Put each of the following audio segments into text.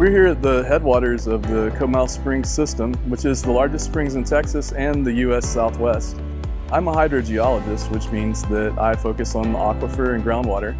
We're here at the headwaters of the Comal Springs system, which is the largest springs in Texas and the U.S. Southwest. I'm a hydrogeologist, which means that I focus on the aquifer and groundwater,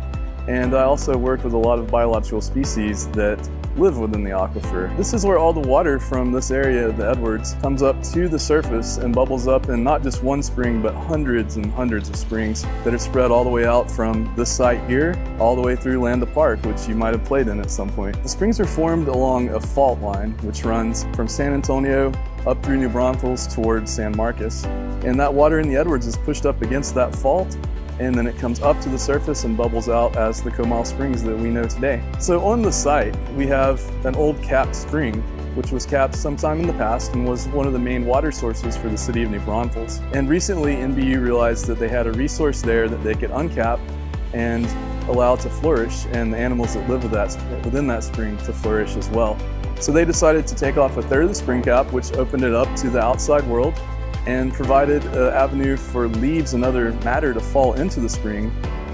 and I also work with a lot of biological species that live within the aquifer. This is where all the water from this area, the Edwards, comes up to the surface and bubbles up in not just one spring, but hundreds and hundreds of springs that are spread all the way out from this site here, all the way through Landa Park, which you might have played in at some point. The springs are formed along a fault line, which runs from San Antonio up through New Braunfels towards San Marcos. And that water in the Edwards is pushed up against that fault, and then it comes up to the surface and bubbles out as the Comal Springs that we know today. So on the site, we have an old capped spring, which was capped sometime in the past and was one of the main water sources for the city of New Braunfels. And recently, NBU realized that they had a resource there that they could uncap and allow to flourish, and the animals that live within that spring to flourish as well. So they decided to take off a third of the spring cap, which opened it up to the outside world, and provided an avenue for leaves and other matter to fall into the spring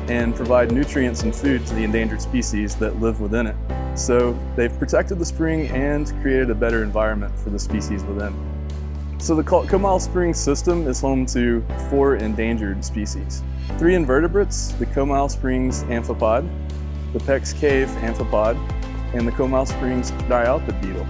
and provide nutrients and food to the endangered species that live within it. So they've protected the spring and created a better environment for the species within. So the Comal Springs system is home to 4 endangered species. 3 invertebrates, the Comal Springs amphipod, the Peck's Cave amphipod, and the Comal Springs dialpid beetle.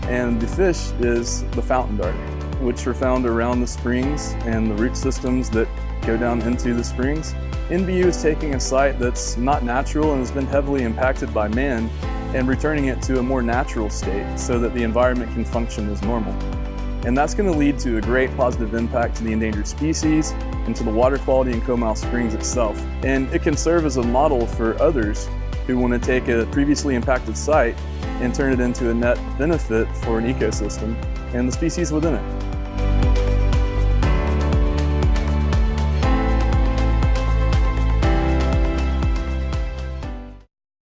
And the fish is the fountain darter, which are found around the springs and the root systems that go down into the springs. NBU is taking a site that's not natural and has been heavily impacted by man and returning it to a more natural state so that the environment can function as normal. And that's going to lead to a great positive impact to the endangered species and to the water quality in Comal Springs itself. And it can serve as a model for others who want to take a previously impacted site and turn it into a net benefit for an ecosystem and the species within it.